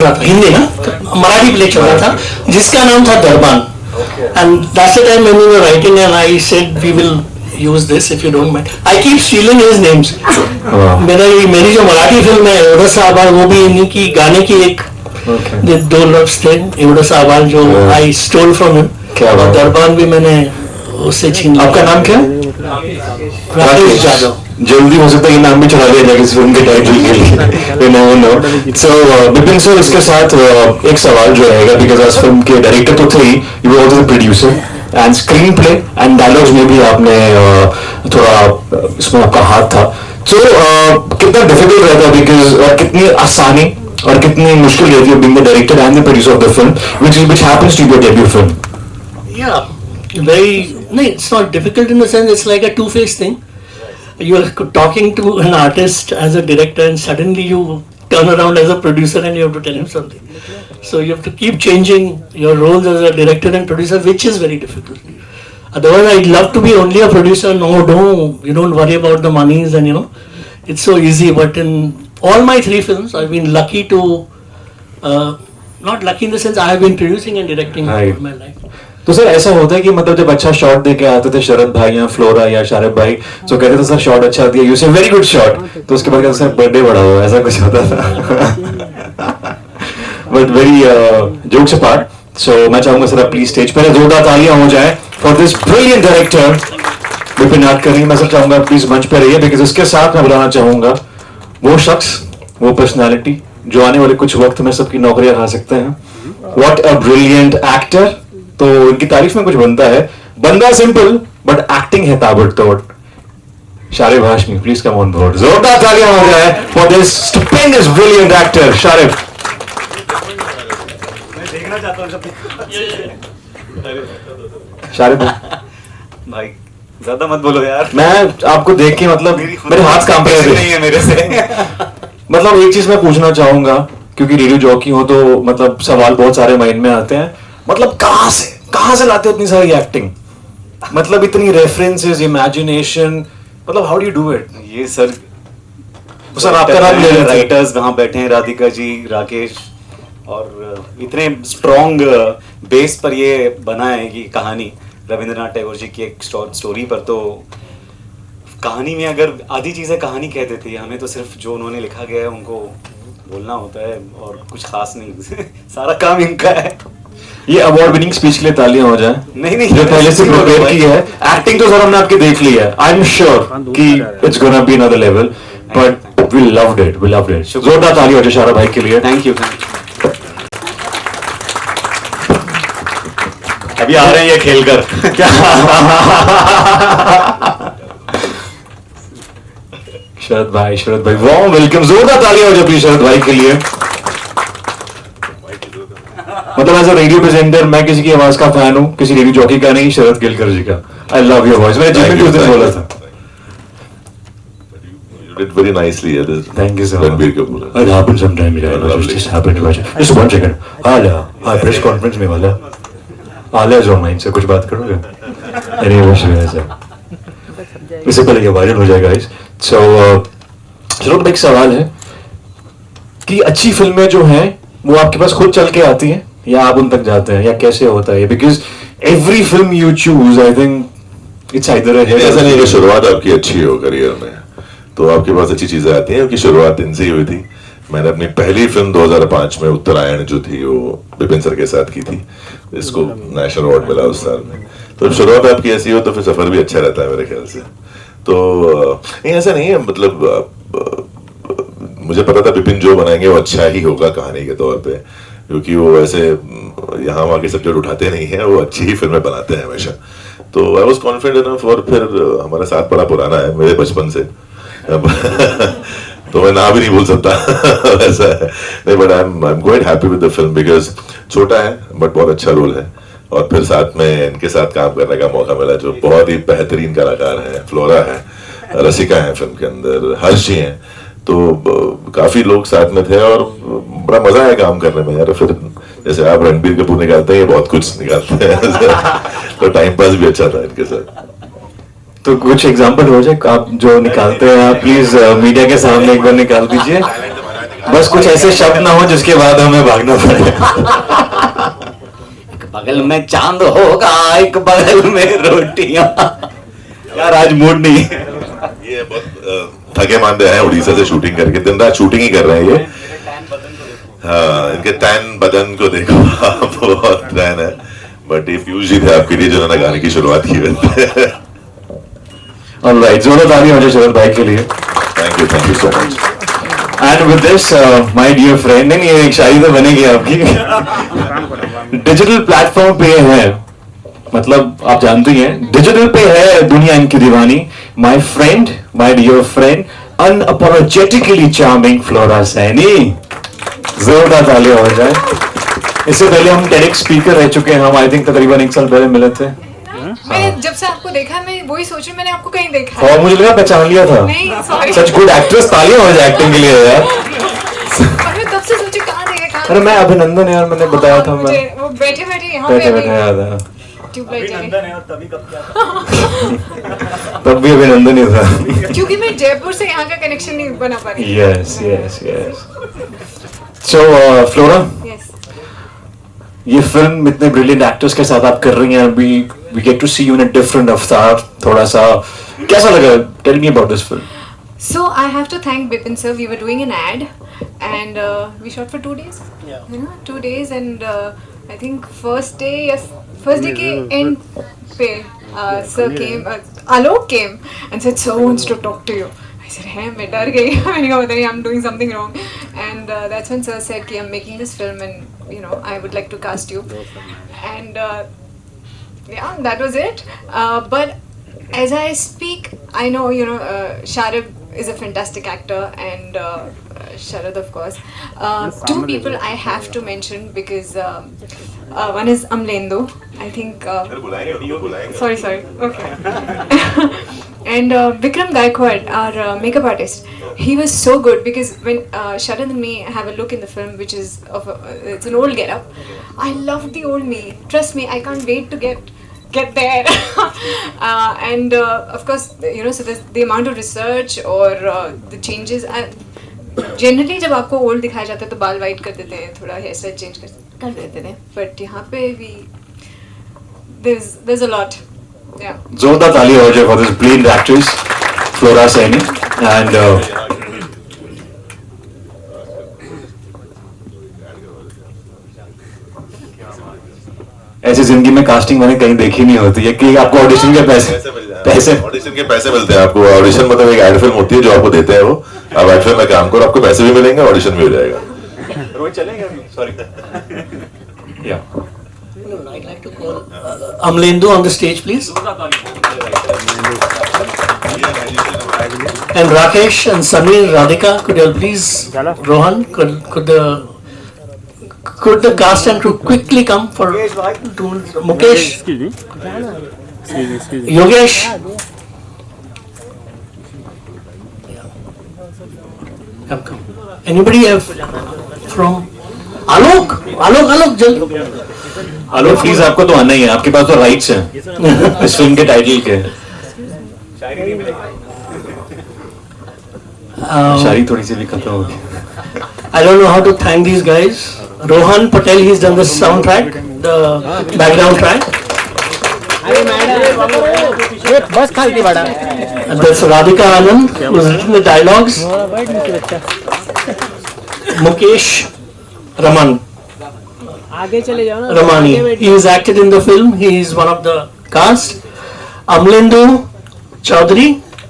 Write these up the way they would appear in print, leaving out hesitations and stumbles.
रहा था, हिंदी ना, मराठी प्ले चल रहा था जिसका नाम था दरबान. And that's the time when we were writing, and I said we will use this if you don't mind. I keep stealing his names. मेरी जो मराठी फिल्म है एवढा सा आवाज, वो भी इन्हीं की गाने की एक दो लफ्ज थे, एवढा सा आवाज, जो I stole from him. और दरबान भी मैंने उससे छीन लिया. आपका नाम क्या? राकेश जाधव. जल्दी हो सकता है ये नाम भी चला दिया जाए इस फिल्म के टाइटल के लिए. सो बिपिन सर, इसके साथ एक सवाल जो रहेगा, बिकॉज आज फिल्म के डायरेक्टर तो थे ही, you were also the producer and screenplay and dialogues में भी आपने थोड़ा इसमें आपका हाथ था. सो कितना डिफिकल्ट रहता है, बिकॉज कितनी आसानी और कितनी मुश्किल रहती है being the director and the producer of the film which happens to your debut film? Yeah, very. No, it's not difficult in the sense it's like a two-faced thing. You are talking to an artist as a director, and suddenly you turn around as a producer and you have to tell him something. So you have to keep changing your roles as a director and producer, which is very difficult. Otherwise, I'd love to be only a producer. No, you don't worry about the monies, and it's so easy. But in all my 3 films, I've been lucky to, not lucky in the sense I have been producing and directing all my life. तो sir ऐसा होता है कि मतलब जब अच्छा shot दे के आते थे शरद भाई या फ्लोरा या शारिब भाई, तो कहते थे सर शॉट अच्छा दिया, यू से वेरी गुड शॉट, तो उसके बाद कहते सर बर्थडे बड़ा हुआ, ऐसा कुछ होता था. बट वेरी जोक्स अपार्ट, सो मैं चाहूंगा सर आप प्लीज स्टेज पर जोरदार तालियां हो जाए for this brilliant director Vipin Nadkarni. मैं सर चाहूंगा प्लीज मंच पर रहिए, बिकॉज इसके साथ मैं बुलाना चाहूंगा वो शख्स, वो पर्सनैलिटी जो आने वाले कुछ वक्त में सबकी नौकरियां खा सकते हैं. What a brilliant actor. तो इनकी तारीफ में कुछ बनता है. बंदा सिंपल बट एक्टिंग है ताबड़तोड़. Sharib Hashmi, please come on board. जोरदार तालियां हो जाए for this stupendous brilliant actor Sharib. मैं देखना चाहता हूं शारिब भाई, ज्यादा मत बोलो यार. मैं आपको देख के मतलब मेरे हाथ कांप रहे नहीं है मेरे से. मतलब एक चीज मैं पूछना चाहूंगा, क्योंकि रेडियो जॉकी हो तो मतलब सवाल बहुत सारे माइंड में आते हैं. मतलब कहां से लाते हो इतनी सारी एक्टिंग, मतलब इतनी रेफरेंसेस, इमेजिनेशन, मतलब how do you do it? ये सर आपका नाम ले राइटर्स वहां बैठे हैं, राधिका जी, राकेश, और इतने स्ट्रॉन्ग बेस पर ये बना है कि कहानी रविंद्रनाथ टैगोर जी की एक स्टोरी पर. तो कहानी में अगर आधी चीजें कहानी कह देती है, हमें तो सिर्फ जो उन्होंने लिखा गया है उनको बोलना होता है और कुछ खास नहीं. सारा काम इनका है. ये अवार्ड विनिंग स्पीच के लिए तालियां हो जाए. नहीं जो पहले से प्रिपेयर की है. एक्टिंग तो सर हमने आपकी देख ली है. आई एम श्योर कि it's gonna be another level, but we loved it. जोरदार तालियां हो जाए शारिब भाई के लिए. Thank you. अभी आ रहे हैं ये खेलकर. शरद भाई वार्म वेलकम. जोरदार तालियां हो जाए प्लीज शरद भाई के लिए. मतलब एज अ रेडियो प्रेजेंटर मैं किसी की आवाज का फैन हूँ, किसी रेडियो जॉकी का नहीं, शरद गिलकर जी का. I love your voice. मैंने जिम में उस दिन बोला था. You did very nicely. Thank you so much. Ranbir Kapoor. It happened sometime. Just happened to watch. Just 1 second. हाँ प्रेस कॉन्फ्रेंस में वाला आलिया इज ऑनलाइन से कुछ बात करोगे? नहीं वो शुरू है सर, इससे पहले ये वायरल हो जाएगा गाइस. सो चलो एक सवाल है कि अच्छी फिल्में जो हैं वो आपके पास खुद चल के आती हैं या आप उन तक जाते हैं, या कैसे होता है? Because every film you choose I think it's either ऐसा नहीं कि शुरुआत आपकी अच्छी हो करियर में तो आपके पास अच्छी चीजें आती हैं. उनकी शुरुआत इनसे ही हुई थी. मैंने अपनी पहली फिल्म 2005 में उत्तरायण जो थी वो विपिन सर के साथ की थी. इसको नेशनल अवार्ड मिला उस साल में. तो शुरुआत आपकी ऐसी हो तो फिर सफर भी अच्छा रहता है मेरे ख्याल से. तो नहीं ऐसा नहीं है. मतलब मुझे पता था विपिन जो बनाएंगे वो अच्छा ही होगा कहानी के तौर पे, क्योंकि वो ऐसे यहाँ वहाँ के सब्जेक्ट उठाते नहीं है, वो अच्छी ही फिल्में बनाते हैं हमेशा. तो आई वॉज कॉन्फिडेंट इनफ. और फिर हमारा साथ बड़ा पुराना है मेरे बचपन से. तो मैं ना भी नहीं बोल सकता ऐसा है नहीं. But I am quite happy with the film because छोटा है बट बहुत अच्छा रोल है. और फिर साथ में इनके साथ काम करने का मौका मिला जो बहुत ही बेहतरीन कलाकार हैं. फ्लोरा है, रसिका है फिल्म के अंदर, हर्ष जी हैं. तो काफी लोग साथ में थे और बड़ा मजा आया काम करने में यार. फिर जैसे आप रणबीर कपूर निकालते हैं, ये बहुत कुछ निकालते हैं तो टाइम पास भी अच्छा था इनके साथ. तो कुछ एग्जांपल हो जाए आप जो निकालते हैं, आप प्लीज मीडिया के सामने एक बार निकाल दीजिए. बस कुछ ऐसे शब्द ना हो जिसके बाद हमें भागना पड़े. एक बगल में चांद होगा, एक बगल में रोटियां. यार आज मूड नहीं है. ये बहुत थके मांदे हैं उड़ीसा से शूटिंग करके, दिन रात शूटिंग ही कर रहे हैं ये. हाँ, इनके टैन बदन को देखो. बहुत टैन है. बट ये पीयूष जी थे आपके लिए जिन्होंने गाने की शुरुआत की है. ऑलराइट, जोरदार ताली हो जाए शरद भाई के लिए. Thank you so much. And with this my dear friend, नहीं ये एक शायरी तो बनेगी आपकी. डिजिटल प्लेटफॉर्म पे है, मतलब आप जानते ही हैं, डिजिटल पे है दुनिया इनकी दीवानी. My friend, my dear friend, unapologetically charming Flora Saini. जोरदार ताली हो जाए. इससे पहले हम टेडेक्स स्पीकर रह चुके हैं. हम आई थिंक तकरीबन 1 साल पहले मिले थे. मैंने जब से आपको देखा मैं वही सोच रही हूँ, मैंने आपको कहीं देखा है. और मुझे लगा पहचान लिया था. नहीं सॉरी. सच गुड एक्ट्रेस, तालियां हो जाए एक्टिंग के लिए यार. और मैं तब से सोची कहाँ देखा. अरे मैं अभिनंदन यार, मैंने बताया था. मैं मुझे वो बैठे बैठे यहाँ बैठे पे बैठे याद है. ट्यूबलाइट जली. तब भी अभिनंदन ही था. क्योंकि मैं जयपुर से यहाँ का कनेक्शन नहीं बना पा रही. Yes yes yes. So Flora, yes. ये फिल्म इतने ब्रिलियंट एक्टर्स के साथ आप कर रही हैं. We get to see you in a different avatar. थोड़ा सा कैसा लगा? Tell me about this film. So I have to thank Bipin sir. We were doing an ad, and we shot for 2 days. Yeah. You know, 2 days, and I think first day के end पे sir came, Alok came and said, "Sir wants to talk to you." I said, "Hey, मैं डर गई." मैंने कहा पता नहीं I'm doing something wrong, and that's when sir said कि I'm making this film and you know I would like to cast you, and yeah, that was it. But as I speak, I know you know Sharib is a fantastic actor, and Sharad of course. Two people I have to mention because one is Amlendu. I think. Sorry. Okay. And Vikram Gaikwad, our makeup artist, he was so good because when Sharad and me have a look in the film, which is it's an old getup. I loved the old me. Trust me, I can't wait to get there. And of course you know, so the amount of research or the changes. Generally जब आपको old दिखाया जाता है तो बाल white कर देते हैं, थोड़ा हेयर स्टाइल चेंज कर देते हैं, बट यहाँ पे भी there's a lot. Yeah. जोरदार ताली हो जाए for this brilliant actress flora Saini. And ऐसी जिंदगी में कास्टिंग मैंने कहीं देखी नहीं होती है कि आपको ऑडिशन के पैसे ऑडिशन के पैसे मिलते हैं आपको. ऑडिशन मतलब एक एड फिल्म होती है जो आपको देते हैं वो. आप एड फिल्म में काम करो, आपको पैसे भी मिलेंगे, ऑडिशन भी हो जाएगा. रोज चलेगा. सॉरी. या. I'd like to call Amlendu on the stage, please. And Rakesh and Samir, Radhika, could you all please, Rohan, could the cast and crew quickly come for 2 minutes? Mukesh, Excuse me. Yogesh. Come. Anybody have from Alok, jaldi. Hello please, आपको तो आना ही है. आपके पास तो rights हैं इस film के title के. शायरी थोड़ी सी भी खत्म होगी. I don't know how to thank these guys. Rohan Patel, he's done the soundtrack, the background track. बस खाली बड़ा. And that's Radhika Anand, who's written the dialogues. Mukesh Raman, आगे चले जाओ ना. Ramani, he is acted in the film. He is one of the cast. Amlendu Chaudhary,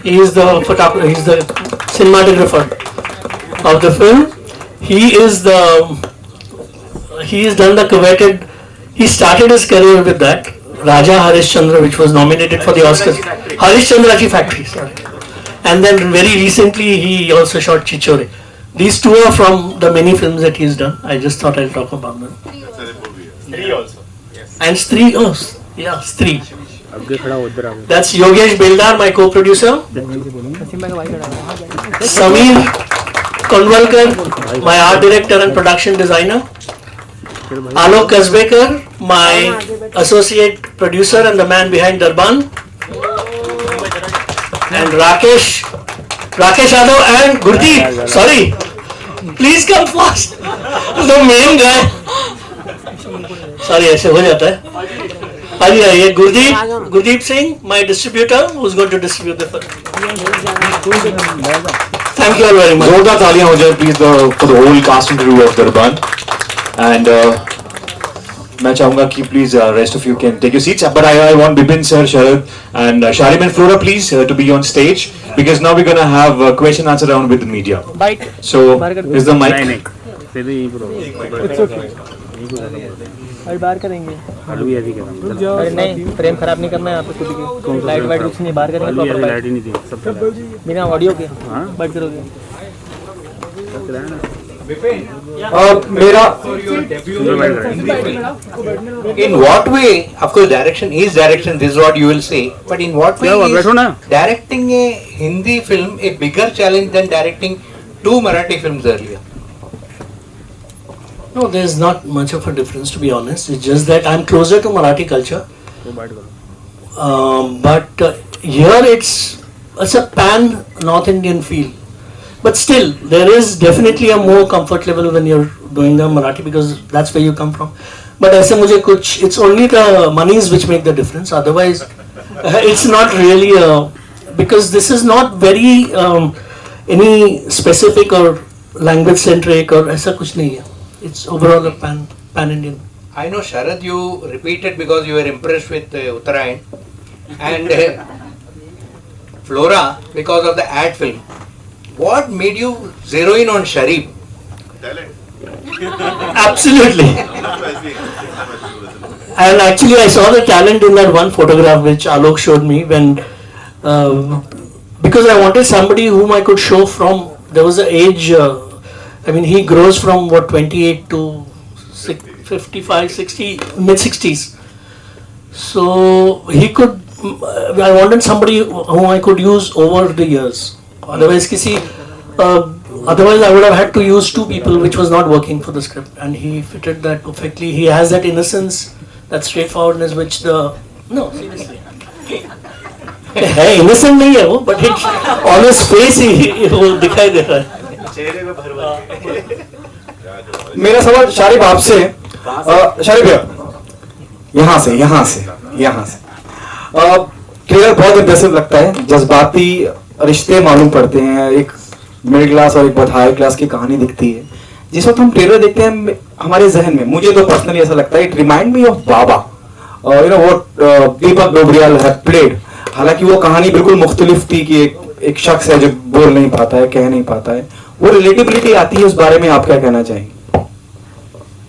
he is the photographer. He is the cinematographer of the film. He has done the coveted. He started his career with that Raja Harishchandra, which was nominated for the Oscars. Harishchandra Ki Factory, sorry. And then very recently he also shot Chichore. These two are from the many films that he's done. I just thought I'll talk about them. And Stree, Stree. आगे खड़ा हो उधर. That's Yogesh Beldar, my co-producer. Sameer Konvalkar, my art director and production designer. Alok Kasbekar, my associate producer and the man behind Darban. And Rakesh Yadav and Gurdeep, sorry, Please come fast. The main guy. Sorry, ऐसे हो जाता है. आइए आइए Gurdeep Singh, my distributor, who's going to distribute the film. Thank you all very much. जोरदार तालियां हो जाए please for the whole cast and crew of Darbaan. And मैं चाहूंगा कि please rest of you can take your seats, but I want Bipin sir, Sharad and Sharib and Flora please to be on stage because now we gonna have question answer round with the media. Bite so is the mic. अरे बाहर करेंगे. अरे नहीं, frame खराब नहीं करना है यहाँ पे खुद की. लाइट वाइट कुछ नहीं, बाहर करेंगे. लाइट ही नहीं थी सब बिना ऑडियो के. बात करोगे. मेरा In what way, of course, direction is direction. This is what you will say. But in what way is directing a Hindi film a bigger challenge than directing 2 Marathi films earlier? No, there's not much of a difference, to be honest. It's just that I'm closer to Marathi culture. But here it's a pan North Indian feel. But still, there is definitely a more comfort level when you're doing the Marathi because that's where you come from. But ऐसे मुझे कुछ, it's only the monies which make the difference. Otherwise, it's not really because this is not very any specific or language centric or ऐसा कुछ नहीं है. It's overall a pan Indian. I know, Sharad, you repeated because you were impressed with Uttarayan, and Flora because of the ad film. What made you zero in on Sharif? Absolutely. And actually, I saw the talent in that one photograph which Alok showed me when, because I wanted somebody whom I could show from. There was an age. I mean, he grows from what 28 to 55, 60, mid 60s. So he could. I wanted somebody whom I could use over the years. Otherwise, otherwise I would have had to use 2 people, which was not working for the script. And he fitted that perfectly. He has that innocence, that straightforwardness, which no, seriously. है innocent नहीं है वो, but it's on his face ही वो दिखाई दे रहा है. मेरा सवाल शारिब आपसे. शारिब भैया, यहाँ से ट्रेलर बहुत इंप्रेसिव लगता है. जज्बाती रिश्ते मालूम पड़ते हैं. एक मिडिल क्लास और एक बहुत हाई क्लास की कहानी दिखती है. जिस वक्त हम ट्रेलर देखते हैं हमारे जहन में, मुझे तो पर्सनली ऐसा लगता है, it remind me of Baba, you know what Deepak Dobriyal have played. हालांकि वो कहानी बिल्कुल मुख्तलिफ थी कि एक शख्स है जो बोल नहीं पाता है, कह नहीं पाता है. वो रिलेटिबिलिटी आती है. उस बारे में आप क्या कहना चाहेंगे?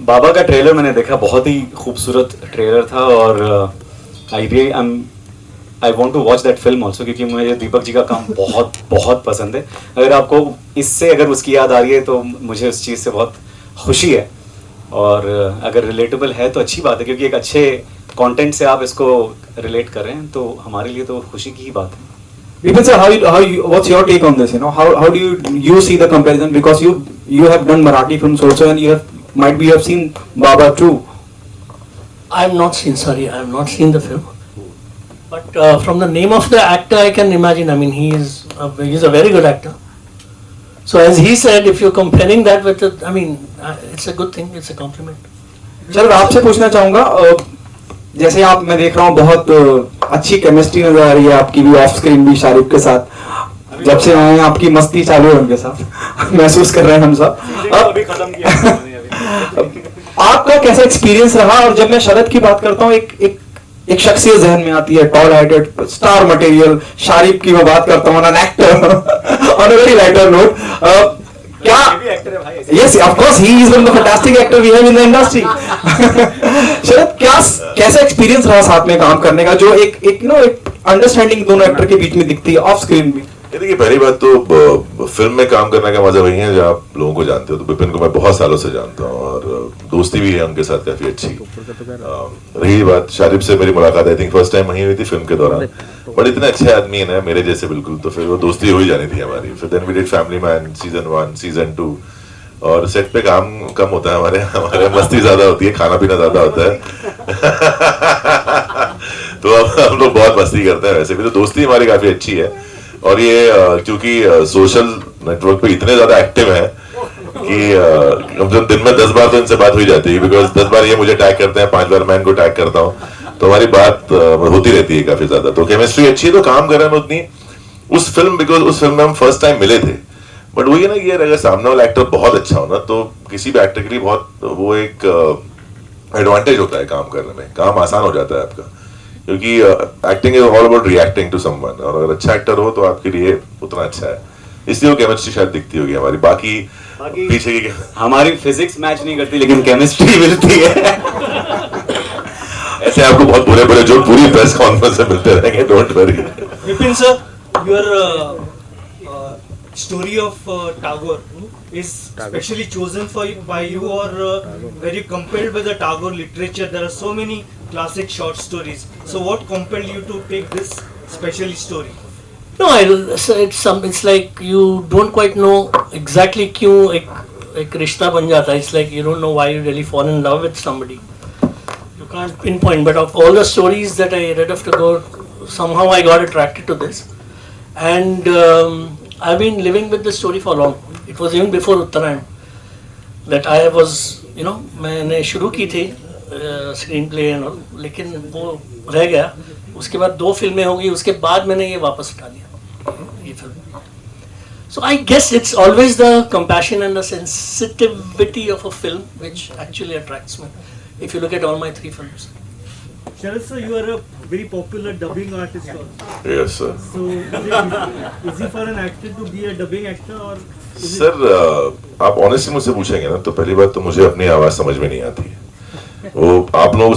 बाबा का ट्रेलर मैंने देखा, बहुत ही खूबसूरत ट्रेलर था और I want to watch that film also क्योंकि मुझे दीपक जी का काम बहुत बहुत पसंद है. अगर आपको इससे अगर उसकी याद आ रही है तो मुझे उस चीज़ से बहुत खुशी है. और अगर रिलेटेबल है तो अच्छी बात है क्योंकि एक अच्छे कंटेंट से आप इसको रिलेट कर रहे हैं तो हमारे लिए तो खुशी की ही बात है. Vipin sir, what's your take on this? You know, how do you see the comparison? Because you have done Marathi films also, and you have seen Baba too. I have not seen the film. But from the name of the actor, I can imagine. I mean, he's a very good actor. So as he said, if you're comparing that with it, I mean, it's a good thing. It's a compliment. Sir आपसे पूछना चाहूंगा, जैसे आप मैं देख रहा हूँ बहुत अच्छी केमिस्ट्री नजर आ रही है आपकी भी ऑफ स्क्रीन भी शारिब के साथ. जब से आए हैं आपकी मस्ती चालू है उनके साथ महसूस कर रहे हैं हम सब. आपका कैसा एक्सपीरियंस रहा? और जब मैं शरद की बात करता हूँ एक शख्सियत जहन में आती है, tall heighted star material. Sharib की मैं बात करता हूँ on an actor on a very lighter note. क्या yes of course he is one of the fantastic actor we have in the industry. Sharad कैसा एक्सपीरियंस रहा साथ में काम करने का, जो एक अंडरस्टैंडिंग दोनों एक्टर के बीच में दिखती है ऑफ स्क्रीन भी? ये देखिए, पहली बात तो फिल्म में काम करने का मजा वही है जब आप लोगों को जानते हो. तो विपिन को मैं बहुत सालों से जानता हूँ और दोस्ती भी है उनके साथ काफी अच्छी. रही बात शारिब से मेरी मुलाकात आई थिंक फर्स्ट टाइम वहीं हुई थी फिल्म के दौरान. बट इतने अच्छे आदमी है ना, मेरे जैसे बिल्कुल, तो फिर वो दोस्ती हो ही जानी थी हमारी. फिर then we did family man season 1 season 2 और सेट पे काम कम होता है हमारे मस्ती ज्यादा होती है, खाना पीना ज्यादा होता है. तो अब हम लोग बहुत मस्ती करते हैं. वैसे भी तो दोस्ती हमारी काफी अच्छी है. और ये क्योंकि सोशल नेटवर्क पे इतने ज्यादा एक्टिव है कि कम से कम दिन में 10 बार तो इनसे बात हुई जाती है, बिकॉज 10 बार ये मुझे टैग करते हैं, 5 बार मैं इनको टैग करता हूँ, तो हमारी बात होती रहती है काफी ज्यादा। तो केमिस्ट्री अच्छी है, तो काम कर रहे हैं उतनी उस फिल्म, बिकॉज उस फिल्म में हम फर्स्ट टाइम मिले थे। बट वही है ना कि यार अगर सामने वाला एक्टर बहुत अच्छा हो ना, तो किसी भी एक्टर के लिए बहुत वो एक एडवांटेज होता है काम करने में, काम आसान हो जाता है आपका, क्योंकि acting is all about reacting to someone, और अगर अच्छा एक्टर हो तो आपके लिए उतना अच्छा है, इसलिए वो केमिस्ट्री शायद दिखती होगी हमारी। बाकी पीछे की हमारी फिजिक्स मैच नहीं करती लेकिन केमिस्ट्री मिलती है। ऐसे आपको बहुत बुरे बुरे जो पूरी प्रेस कॉन्फ्रेंस में मिलते रहेंगे, don't worry. Vipin sir, your story of Tagore is specially chosen by you, or were you compelled by the Tagore literature? There are so many classic short stories. So what compelled you to take this special story? No, it's like you don't quite know exactly क्यों एक रिश्ता बन जाता है. It's like you don't know why you really fall in love with somebody. You can't pinpoint, but of all the stories that I read of Tagore, somehow I got attracted to this, and I've been living with this story for long. It was even before Uttarayan that I was, मैंने शुरू की थी screen play and all, लेकिन वो रह गया. उसके बाद 2 फिल्में हो गई, उसके बाद मैंने ये वापस उठा लिया ये film. So I guess it's always the compassion and the sensitivity of a film which actually attracts me. If you look at all my 3 films. Sharad sir, you are a very popular dubbing artist also. Yes sir. So is it easy for an actor to be a dubbing actor, or sir आप honestly मुझसे पूछेंगे ना, तो पहली बात तो मुझे अपनी आवाज समझ में नहीं आती है. वो आप लोग